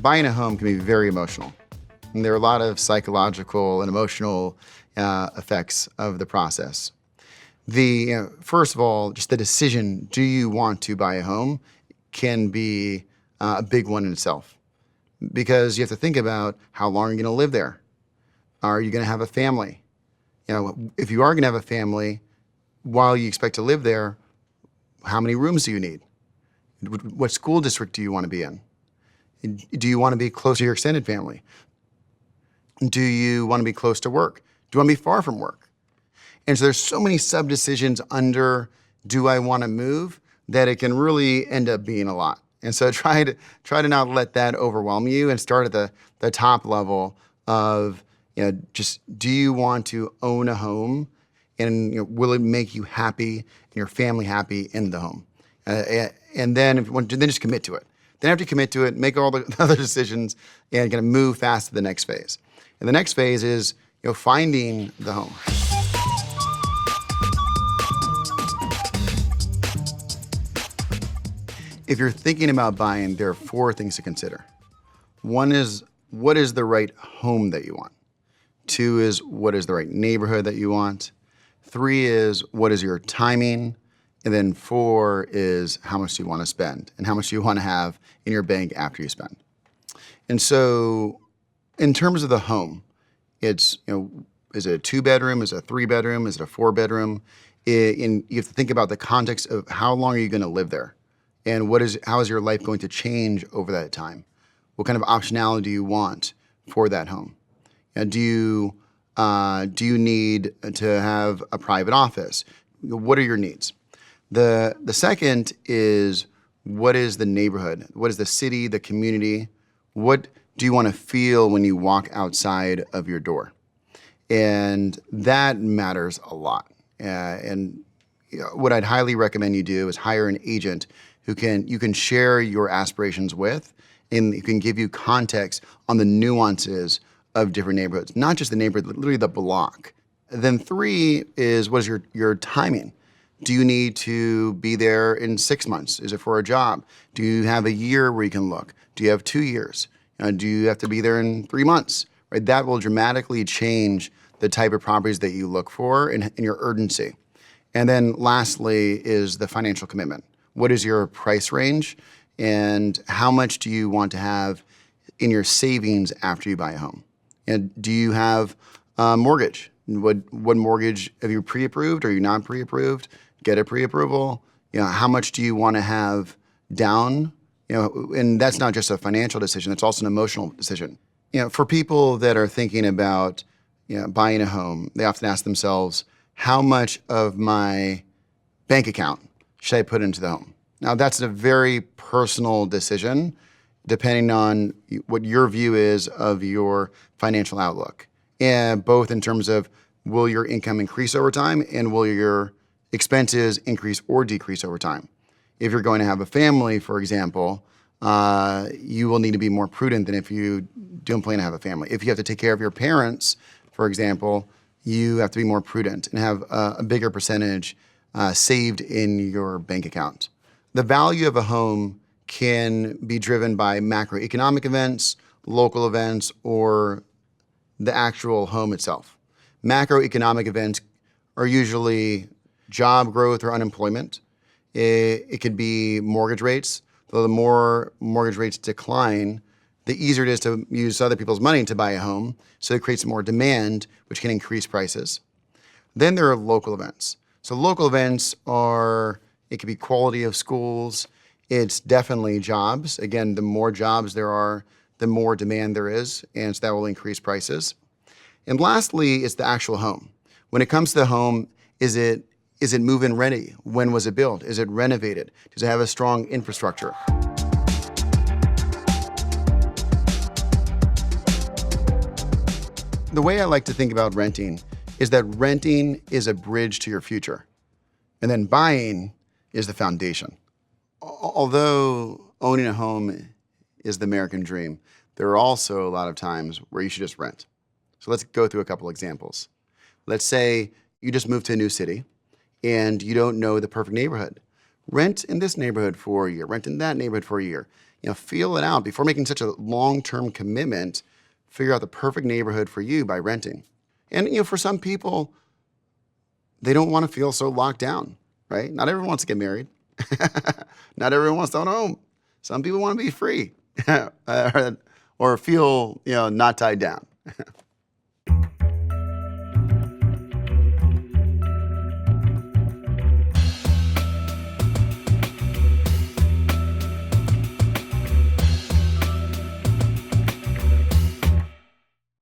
Buying a home can be very emotional. And there are a lot of psychological and emotional effects of the process. First of all, just the decision, do you want to buy a home, can be a big one in itself. Because you have to think about how long are you going to live there? Are you going to have a family? If you are going to have a family, while you expect to live there, how many rooms do you need? What school district do you want to be in? Do you want to be close to your extended family? Do you want to be close to work? Do you want to be far from work? And so there's so many sub-decisions under do I want to move that it can really end up being a lot. And so try to not let that overwhelm you and start at the top level of just do you want to own a home and will it make you happy and your family happy in the home? And then if you want to, then just commit to it. Then after you commit to it, make all the other decisions and kind of move fast to the next phase. And the next phase is finding the home. If you're thinking about buying, there are 4 things to consider. 1 is, what is the right home that you want? 2 is, what is the right neighborhood that you want? 3 is, what is your timing? And then 4 is, how much do you want to spend? And how much do you want to have in your bank after you spend? And so, in terms of the home, it's, is it a 2-bedroom? Is it a 3-bedroom? Is it a 4-bedroom? You have to think about the context of how long are you going to live there? And how is your life going to change over that time? What kind of optionality do you want for that home? Do you need to have a private office? What are your needs? The second is, what is the neighborhood? What is the city, the community? What do you want to feel when you walk outside of your door? And that matters a lot. What I'd highly recommend you do is hire an agent who you can share your aspirations with, and who can give you context on the nuances of different neighborhoods, not just the neighborhood, but literally the block. Then 3 is, what is your timing? Do you need to be there in 6 months? Is it for a job? Do you have a year where you can look? Do you have 2 years? Do you have to be there in 3 months? Right? That will dramatically change the type of properties that you look for and your urgency. And then lastly is the financial commitment. What is your price range? And how much do you want to have in your savings after you buy a home? And do you have a mortgage? What mortgage, have you pre-approved? Are you not pre-approved? Get a pre-approval. How much do you want to have down? And that's not just a financial decision, it's also an emotional decision. For people that are thinking about buying a home, they often ask themselves, how much of my bank account should I put into the home? Now, that's a very personal decision, depending on what your view is of your financial outlook. And both in terms of, will your income increase over time, and will your expenses increase or decrease over time? If you're going to have a family, for example, you will need to be more prudent than if you don't plan to have a family. If you have to take care of your parents, for example, you have to be more prudent and have a bigger percentage saved in your bank account. The value of a home can be driven by macroeconomic events, local events, or the actual home itself. Macroeconomic events are usually job growth or unemployment. It could be mortgage rates. Though the more mortgage rates decline, the easier it is to use other people's money to buy a home, so it creates more demand, which can increase prices. Then there are local events. So local events it could be quality of schools. It's definitely jobs. Again, the more jobs there are, the more demand there is, and so that will increase prices. And lastly, it's the actual home. When it comes to the home, is it move-in ready? When was it built? Is it renovated? Does it have a strong infrastructure? The way I like to think about renting is that renting is a bridge to your future, and then buying is the foundation. Although owning a home is the American dream, there are also a lot of times where you should just rent. So let's go through a couple examples. Let's say you just moved to a new city and you don't know the perfect neighborhood. Rent in this neighborhood for a year, rent in that neighborhood for a year. Feel it out before making such a long-term commitment. Figure out the perfect neighborhood for you by renting. And, for some people, they don't want to feel so locked down, right? Not everyone wants to get married. Not everyone wants to own a home. Some people want to be free or feel, not tied down.